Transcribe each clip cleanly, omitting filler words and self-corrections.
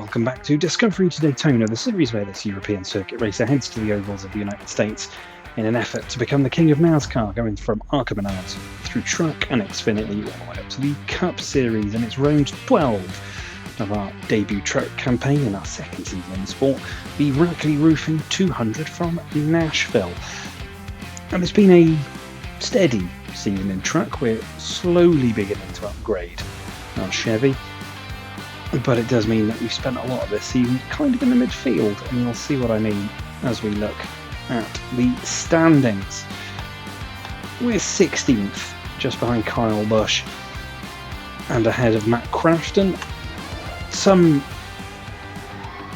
welcome back to Discovery to Daytona, the series where this European circuit racer heads to the ovals of the United States in an effort to become the king of NASCAR, going from ARCA through Truck and Xfinity all the way up to the Cup Series in its round 12 of our debut truck campaign in our second season in the sport, the Rackley Roofing 200 from Nashville. And it's been a steady season in truck. We're slowly beginning to upgrade our Chevy, but it does mean that we've spent a lot of this season kind of in the midfield, and you'll see what I mean as we look at the standings. We're 16th, just behind Kyle Busch and ahead of Matt Crafton, some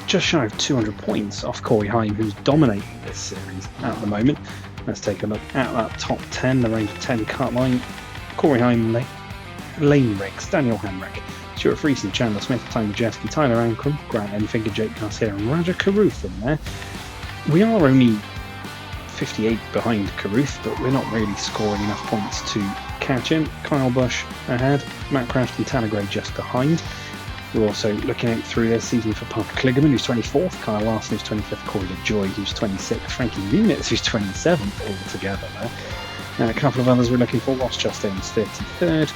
just shy of 200 points off Corey Heim, who's dominating this series at the moment. Let's take a look at that top 10, the range of 10 cut line. Corey Heim, Lane Riggs, Daniel Hemrick, Stuart Friesen, Chandler Smith, Tyler Jeske, Tyler Ankrum, Grant Enfinger, Jake Garcia and Raja Caruth in there. We are only 58 behind Caruth, but we're not really scoring enough points to catch him. Kyle Busch ahead, Matt Craft and Tanner Gray just behind. We're also looking out through this season for Parker Kligerman, who's 24th, Kyle Larson, who's 25th, Corey LaJoy, who's 26th, Frankie Muniz, who's 27th altogether there. And a couple of others we're looking for, Ross Chastain's 33rd,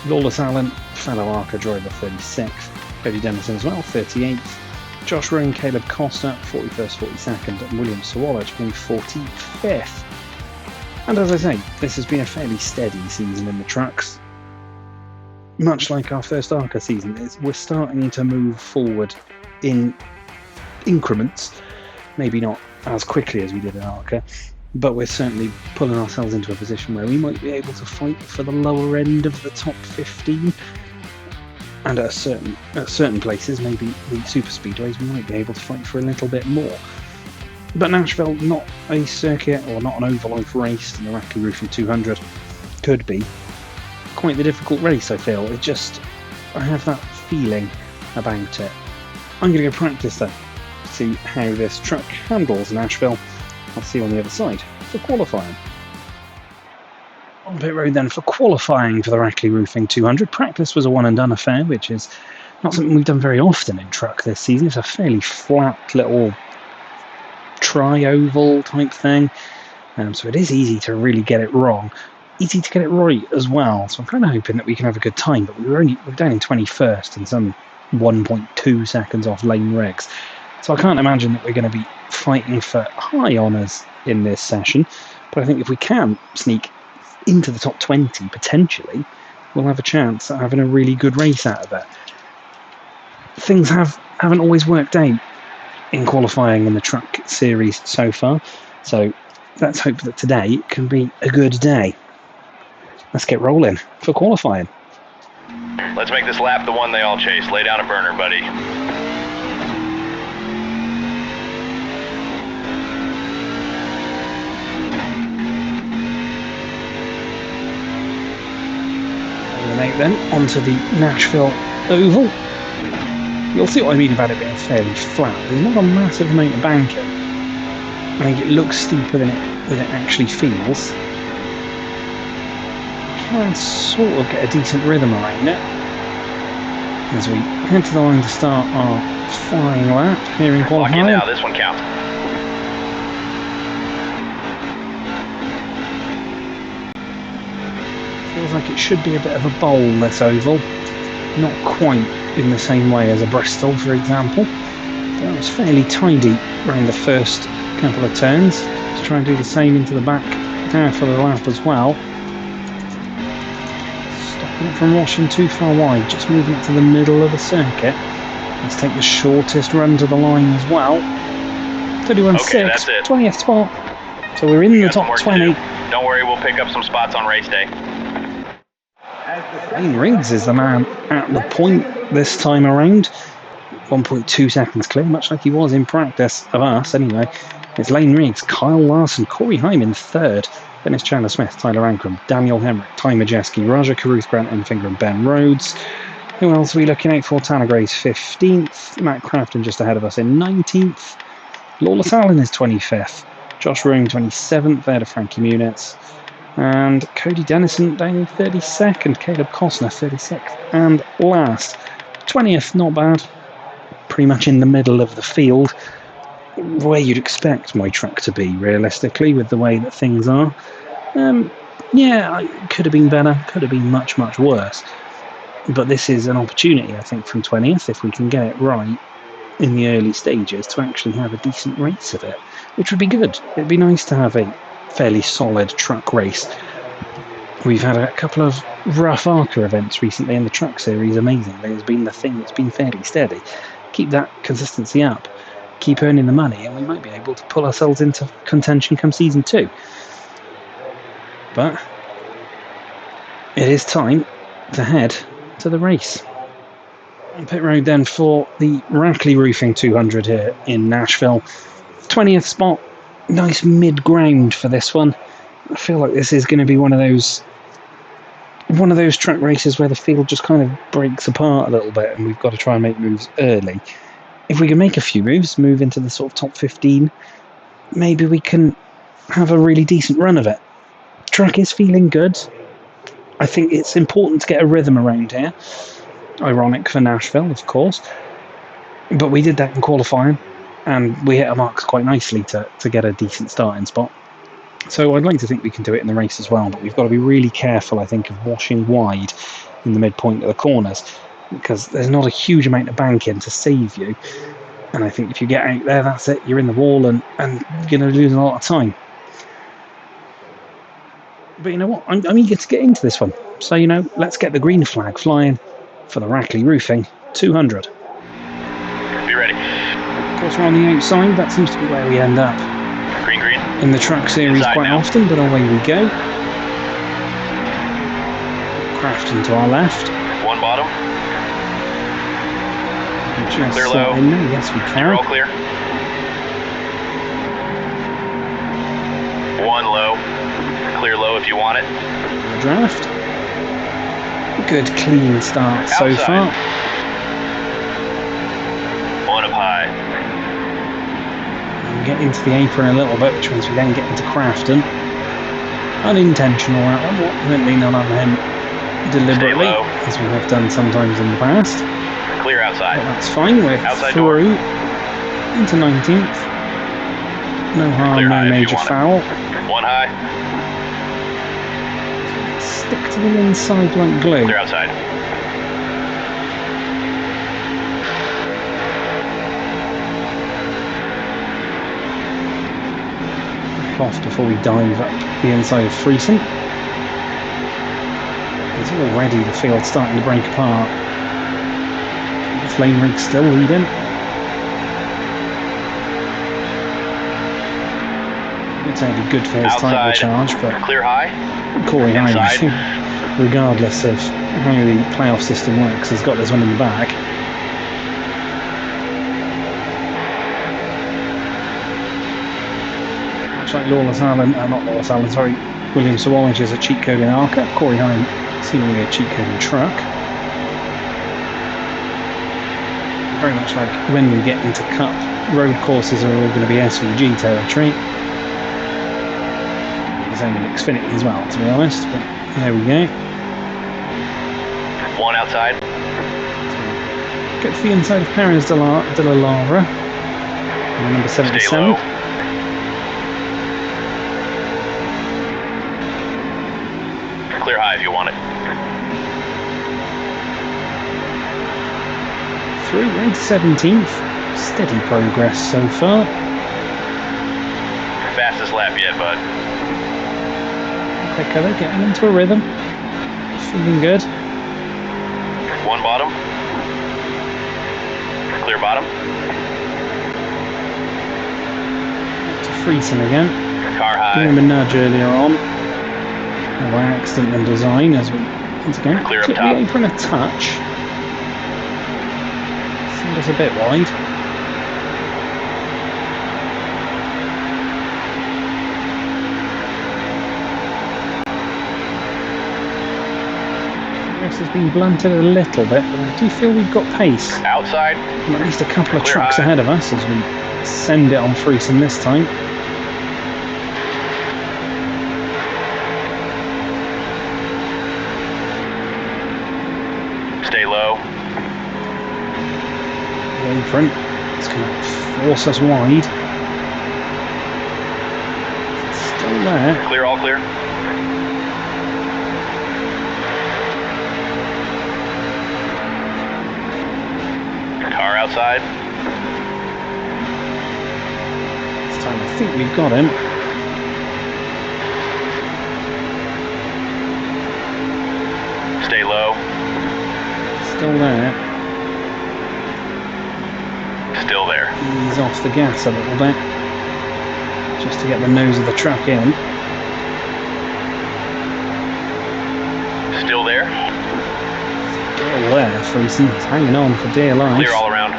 Lawless Allen, fellow ARCA driver, 36th, Cody Dennison as well, 38th, Josh Rowe, Caleb Costa, 41st, 42nd, and William Sawallich being 45th. And as I say, this has been a fairly steady season in the trucks. Much like our first ARCA season, we're starting to move forward in increments, maybe not as quickly as we did in ARCA, but we're certainly pulling ourselves into a position where we might be able to fight for the lower end of the top 15. And at certain places, maybe the super speedways, we might be able to fight for a little bit more. But Nashville, not a circuit or not an oval I've raced, and the Rackley Roofing 200 could be quite the difficult race, I feel. I have that feeling about it. I'm going to go practice though, see how this truck handles Nashville. I'll see you on the other side for qualifying. On pit road then for qualifying for the Rackley Roofing 200. Practice was a one and done affair, which is not something we've done very often in truck this season. It's a fairly flat little tri-oval type thing, so it is easy to really get it wrong. Easy to get it right as well, so I'm kind of hoping that we can have a good time, but we're down in 21st and some 1.2 seconds off Lane Riggs, so I can't imagine that we're going to be fighting for high honours in this session, but I think if we can sneak into the top 20 potentially, we'll have a chance at having a really good race out of it. Things haven't always worked out in qualifying in the truck series so far, so let's hope that today can be a good day. Let's get rolling for qualifying. Let's make this lap the one they all chase. Lay down a burner, buddy. Then onto the Nashville Oval. You'll see what I mean about it being fairly flat. There's not a massive amount of banking. I think it looks steeper than it actually feels. You can sort of get a decent rhythm around it as we head to the line to start our flying lap here in qualifying. Now, this one counts. Feels like it should be a bit of a bowl, this oval. Not quite in the same way as a Bristol, for example. That was fairly tidy around the first couple of turns. Let's try and do the same into the back half of the lap as well. Stopping it from washing too far wide, just moving it to the middle of the circuit. Let's take the shortest run to the line as well. 31.6, 20th spot. So we're in the top 20. Don't worry, we'll pick up some spots on race day. Lane Riggs is the man at the point this time around. 1.2 seconds clear, much like he was in practice of us anyway. It's Lane Riggs, Kyle Larson, Corey Heim in third. Then it's Chandler Smith, Tyler Ankrum, Daniel Hemrick, Tyler Jeske, Raja Caruth, Grant Enfinger and Ben Rhodes. Who else are we looking out for? Tanner Gray's 15th. Matt Crafton just ahead of us in 19th. Lawless Allen is 25th. Josh Rowe 27th, there to Frankie Muniz. And Cody Dennison down in 32nd, Caleb Costner 36th, and last 20th, not bad. pretty much in the middle of the field, where you'd expect my truck to be, realistically, with the way that things are. Yeah, it could have been better, could have been much, much worse. But this is an opportunity, I think, from 20th, if we can get it right in the early stages, to actually have a decent race of it, which would be good. It'd be nice to have a fairly solid truck race. We've had a couple of rough ARCA events recently in the truck series, amazingly. It's been the thing that's been fairly steady. Keep that consistency up, keep earning the money, and we might be able to pull ourselves into contention come season 2. But it is time to head to the race. On pit road then for the Rackley Roofing 200 here in Nashville. 20th spot, nice mid-ground for this one. I feel like this is going to be one of those track races where the field just kind of breaks apart a little bit and we've got to try and make moves early. If we can make a few moves, move into the sort of top 15, maybe we can have a really decent run of it. Track is feeling good. I think it's important to get a rhythm around here. Ironic for Nashville, of course. But we did that in qualifying and we hit our marks quite nicely to get a decent starting spot. So I'd like to think we can do it in the race as well, but we've got to be really careful, I think, of washing wide in the midpoint of the corners, because there's not a huge amount of banking to save you. And I think if you get out there, that's it, you're in the wall and you're going to lose a lot of time. But you know what, I'm eager to get into this one. So, let's get the green flag flying for the Rackley Roofing 200. Be ready. Of course, we're on the outside, that seems to be where we end up. Green. In the truck series Inside quite now. often, but away we go. Crafton to our left. One bottom. Just Clear low. in there. Yes, we can. You're all clear. One low. Clear low if you want it. The draft. Good clean start so Outside. far. One up high. We get into the apron a little bit, which means we then get into Crafton. Unintentional that one, definitely not on him deliberately, low. as we have done sometimes in the past. Clear outside. But that's fine, we're Outside through door. into 19th. No harm, Clear high no if you major want it. foul. One high. Stick to the inside like glue. Clear outside. Off before we dive up the inside of Friesen. It's already the field starting to break apart. The flame rig's still leading. It's only good for his title Outside. charge, but Clear high. Corey Hine, I Inside. think, regardless of how the playoff system works, has got this one in the bag. Like Lawless Allen, not Lawless Allen, sorry, William Sawallish is a cheat code in ARCA, Corey Hine seemingly a cheat code in truck. Very much like when we get into Cup, road courses are all going to be SVG territory. There's only Xfinity as well, to be honest, but there we go. One outside. Get to the inside of Perez de la Lara, number 77. Stay low. Clear high if you want it. Through, we're into 17th. Steady progress so far. Fastest lap yet, bud. Okay, they're getting into a rhythm. Feeling good. One bottom. Clear bottom. To Friesen again. Car Gave high. him a nudge earlier on. By accident and design, as we once again Clear up tip the top. apron a touch. Seemed us a bit wide. This has been blunted a little bit, but I do feel we've got pace. Outside. And at least a couple of Clear trucks high. ahead of us as we send it on Friesen this time. Stay low. Way apron. It's going to force us wide. Still there. Clear, all clear. Car outside. This time I think we've got him. Stay low. Still there. Still there. Ease off the gas a little bit. Just to get the nose of the truck in. Still there. Still there, Friesen. He's hanging on for dear life. Clear all around.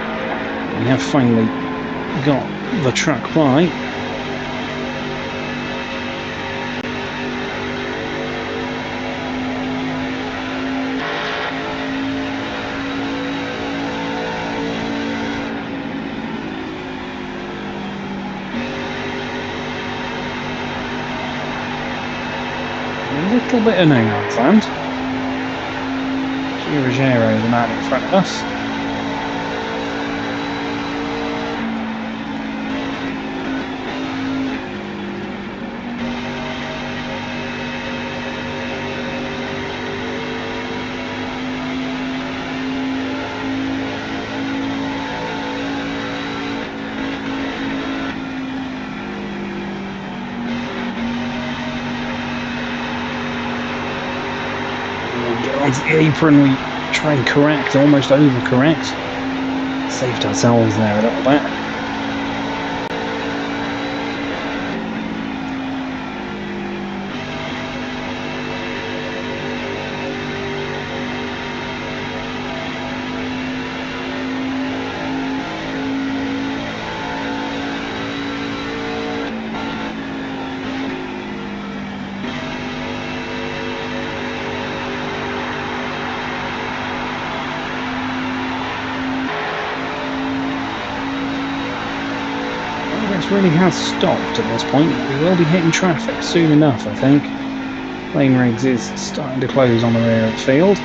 We have finally got the truck by. A little bit of no man's land. Ruggiero, the man in front of us. Onto the apron, we try and correct, almost overcorrect. Saved ourselves there a little bit. Really has stopped at this point. We will be hitting traffic soon enough, I think. Lane Riggs is starting to close on the rear of the field.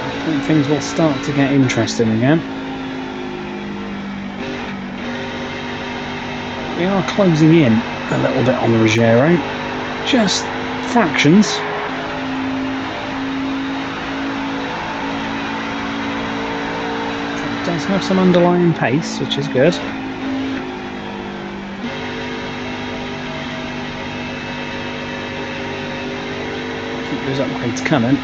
I think things will start to get interesting again. We are closing in a little bit on the Ruggiero. Just fractions. Does have some underlying pace, which is good. Keep those upgrades coming.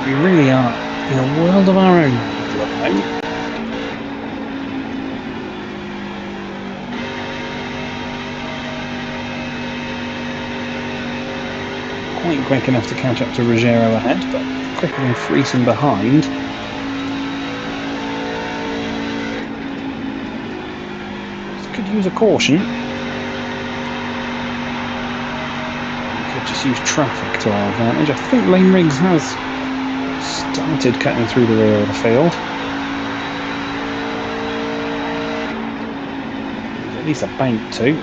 We really are in a world of our own at the moment. Quite quick enough to catch up to Ruggiero ahead, but quicker than Friesen behind. Could use a caution. Could just use traffic to our advantage. I think Lane Riggs has started cutting through the rear of the field. at least about to.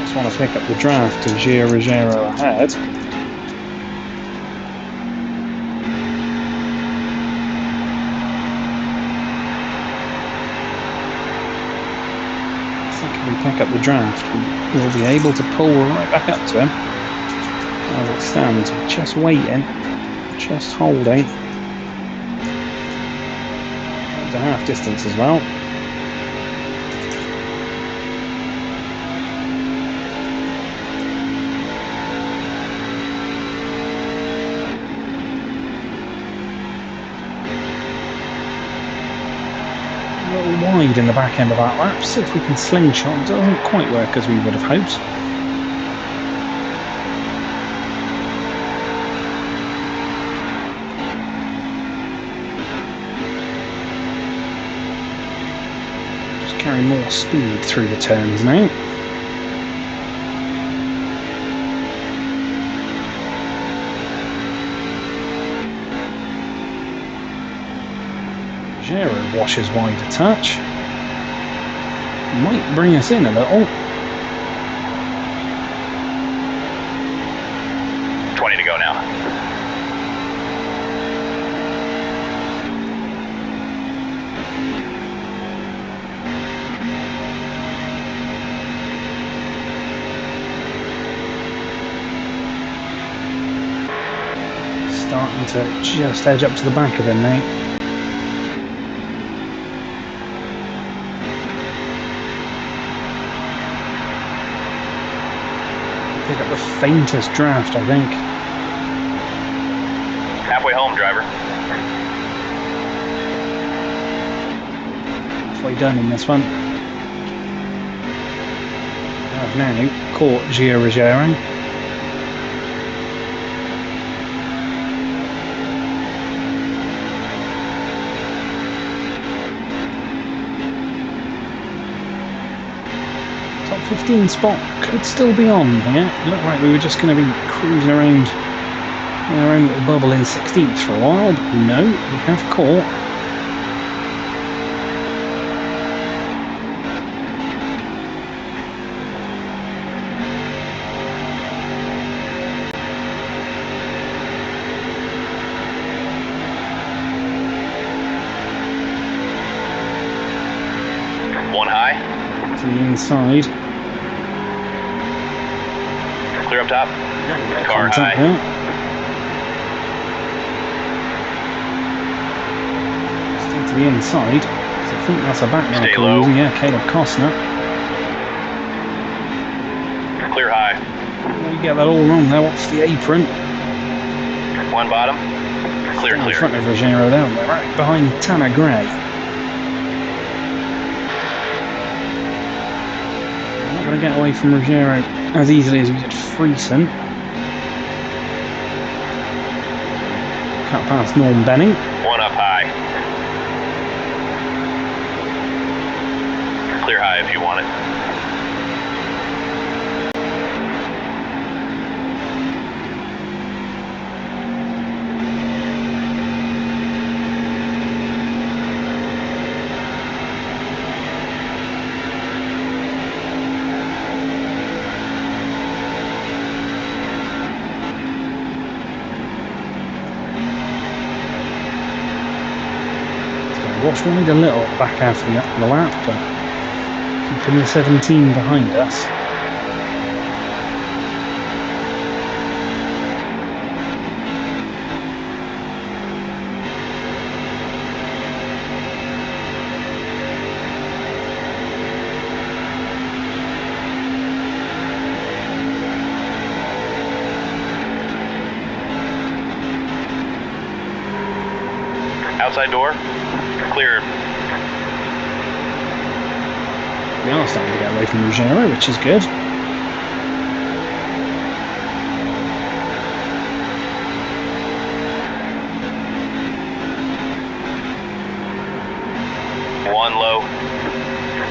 Just want to pick up the draft of Gio Ruggiero ahead. If we pick up the draft, we'll be able to pull right back up to him. As it stands, we're just waiting, just holding. There's a half distance as well. A little wide in the back end of that lap, so if we can slingshot, it doesn't quite work as we would have hoped. Just carry more speed through the turns now. Ruggiero washes wide a touch. Might bring us in a little. 20 to go now. Starting to just edge up to the back of him now. Pick up the faintest draft, I think. Halfway home, driver. Halfway done in this one. I've now caught Gio Ruggiero. Top 15 spot could still be on here. It looked like we were just going to be cruising around in our own little bubble in 16th for a while, but no, we have caught. One high. To the inside. Clear up top. Car Contact high. there. Stay to the inside. So I think that's a back Stay marker low. using, yeah, Caleb Costner. Clear high. We get that all wrong there. What's the apron? One bottom. Clear, In clear. front of Ruggiero there, we're right behind Tanner Gray. We're not going to get away from Ruggiero as easily as we did Friesen. Cut past Norm Benning. One up high. Clear high if you want it. Watch wide a little back half of the lap, but keeping the 17 behind us. Outside door. Clear. We are starting to get away from Ruggiero, which is good. One low.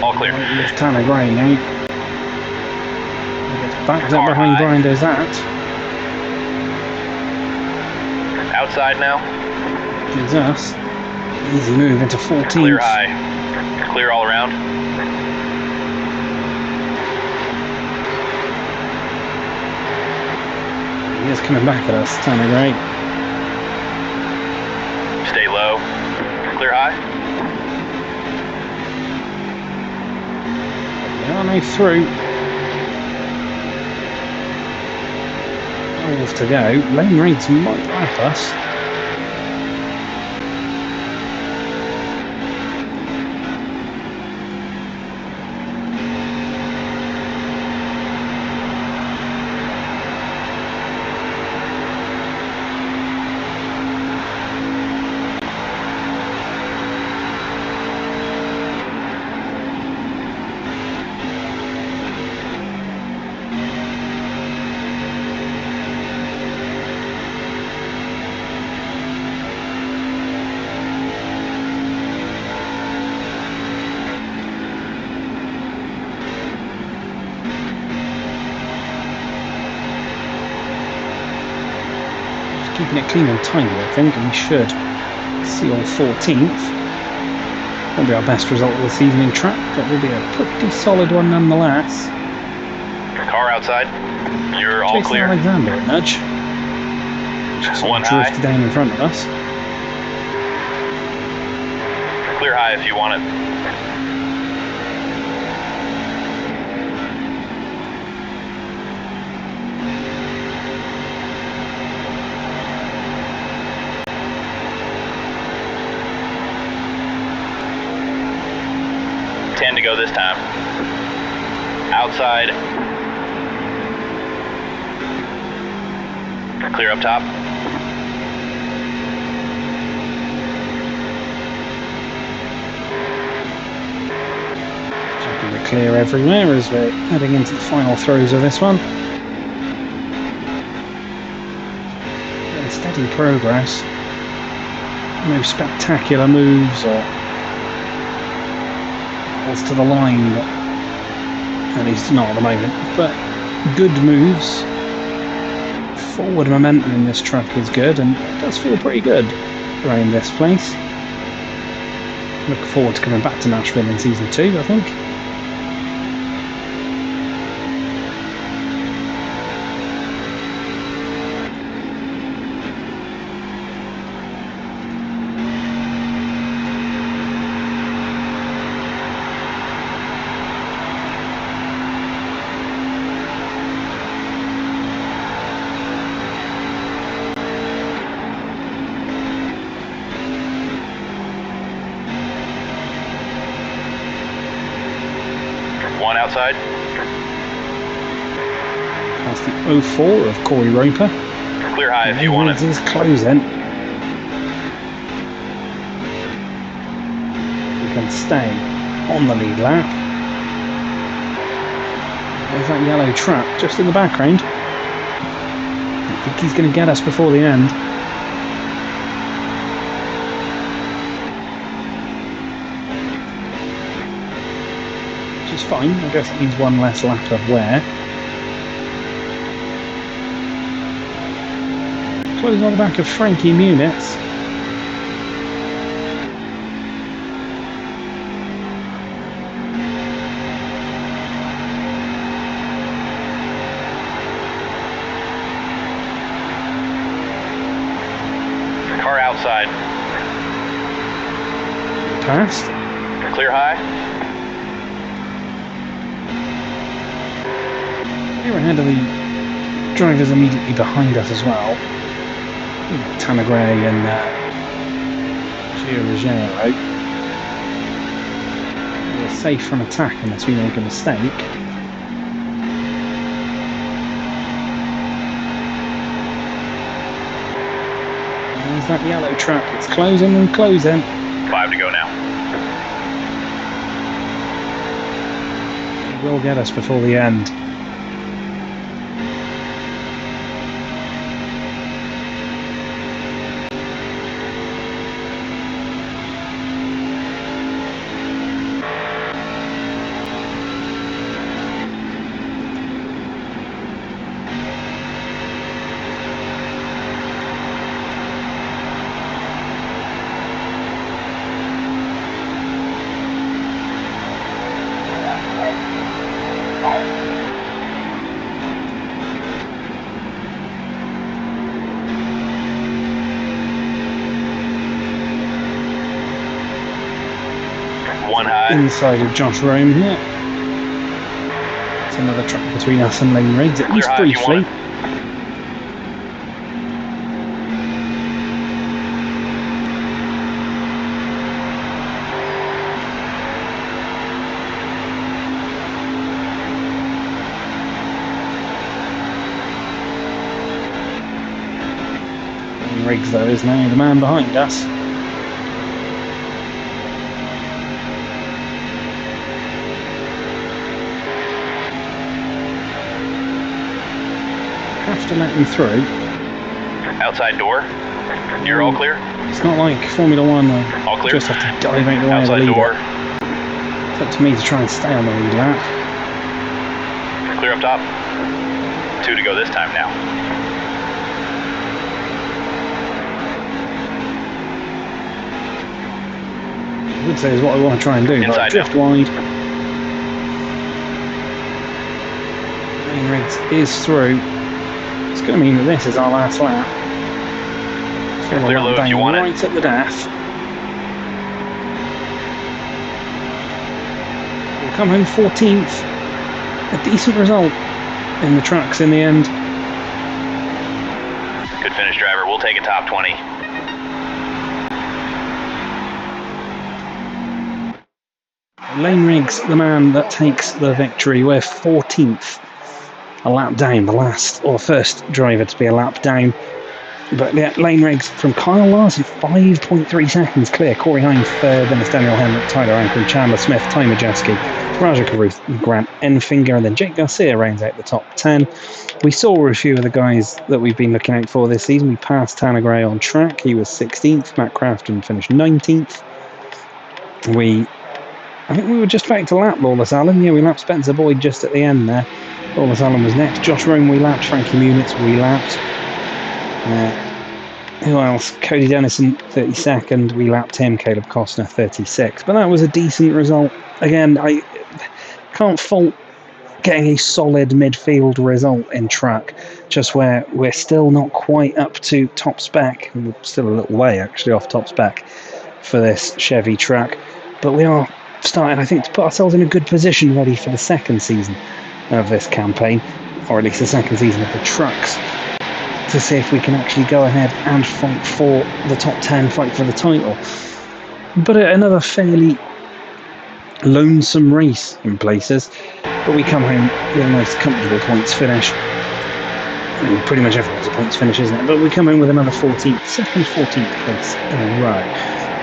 All clear. With Tanner Gray now. He gets backed up behind Brian Dozat. outside now. Gives us easy move into 14th. Clear high. Clear all around. He is coming back at us, Tanner Gray. Stay low. Clear high. We are now through. 12 to go. Lane Raids might lap us. Keeping it clean and tidy, I think, and we should see on 14th. Won't be our best result of this evening track, but will be a pretty solid one nonetheless. Car outside. You're all Jason clear. Alexander a nudge. Just One drifted high. down in front of us. Clear high if you want it. To go this time. Outside. Clear up top. Checking we're clear everywhere as we're heading into the final throws of this one. And steady progress. No spectacular moves or to the line, but at least not at the moment, but good moves. Forward momentum in this truck is good, and it does feel pretty good around this place. Look forward to coming back to Nashville in season 2, I think. One outside. That's the 04 of Corey Roper. Clear high if you want it. Is closing. We can stay on the lead lap. There's that yellow truck just in the background. I think he's going to get us before the end. Which is fine. I guess it means one less lap of wear. Closing on the back of Frankie Muniz. Car outside. Passed. Clear high. We're ahead of the drivers immediately behind us as well. Tanner Gray and Gio Ruggiero. We're safe from attack unless we make a mistake. There's that yellow truck. It's closing and closing. 5 to go now. It will get us before the end. inside of Josh Rome here. It's another truck between us and Lane Riggs, at least briefly. Lane Riggs, though, is now the man behind us. Have to let him through. Outside door. You're all clear? It's not like Formula One. All clear? Just have to dive out the way outside of the leader. door. It's up to me to try and stay on the lead lap. Clear up top. 2 to go this time now. I would say is what I want to try and do. Inside Like drift now. wide. Lane Riggs is through. It's going to mean that this is our last lap. Clear low if you want right at the DAF. We'll come home 14th. A decent result in the trucks in the end. Good finish, driver. We'll take a top 20. Lane Riggs, the man that takes the victory. We're 14th. A lap down, the last or first driver to be a lap down. But yeah, Lane Riggs from Kyle Larson, 5.3 seconds clear. Corey Hine third, then it's Daniel Hemrick, Tyler Ankrum, Chandler Smith, Ty Majeski, Raja Caruth, Grant Enfinger, and then Jake Garcia rounds out the top 10. We saw a few of the guys that we've been looking out for this season. We passed Tanner Gray on track, he was 16th. Matt Crafton finished 19th. I think we were just about to lap Lawless Allen. Yeah, we lapped Spencer Boyd just at the end there. Lawless Allen was next. Josh Rome we lapped. Frankie Muniz we lapped. Who else? Cody Dennison, 32nd. We lapped him. Caleb Costner, 36th. But that was a decent result. Again, I can't fault getting a solid midfield result in track, just where we're still not quite up to top spec. We're still a little way, actually, off top spec for this Chevy track. But we are starting, I think, to put ourselves in a good position ready for the second season of this campaign, or at least the second season of the trucks, to see if we can actually go ahead and fight for the top 10, fight for the title. But another fairly lonesome race in places, but we come home with a nice comfortable points finish. I mean, pretty much everyone's a points finish, isn't it? But we come home with another 14th, second 14th place in a row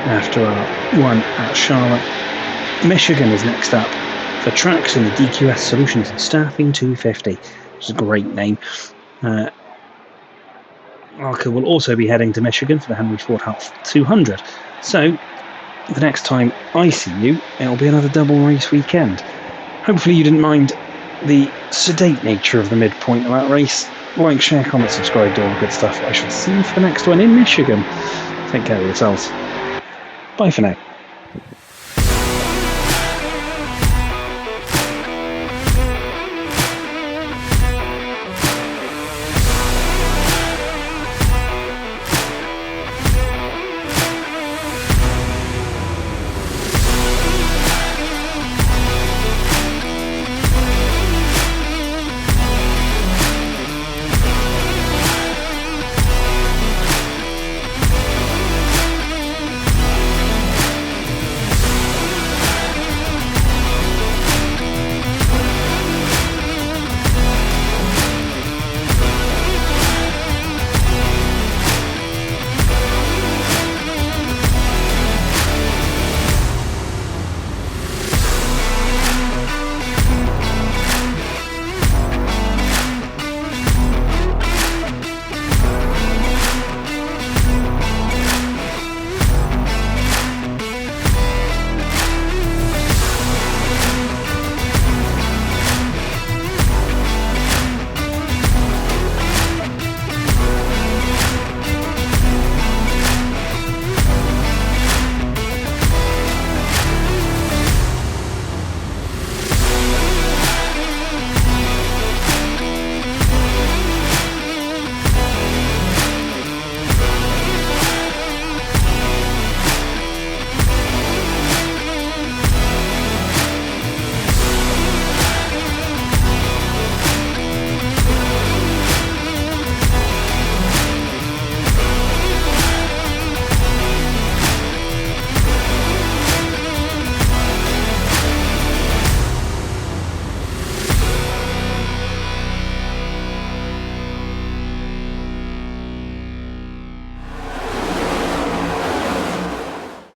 after our one at Charlotte. Michigan is next up for tracks in the DQS Solutions Staffing 250, which is a great name. ARCA will also be heading to Michigan for the Henry Ford Health 200. So, the next time I see you, it'll be another double race weekend. Hopefully you didn't mind the sedate nature of the midpoint of that race. Like, share, comment, subscribe, do all the good stuff. I shall see you for the next one in Michigan. Take care of yourselves. Bye for now.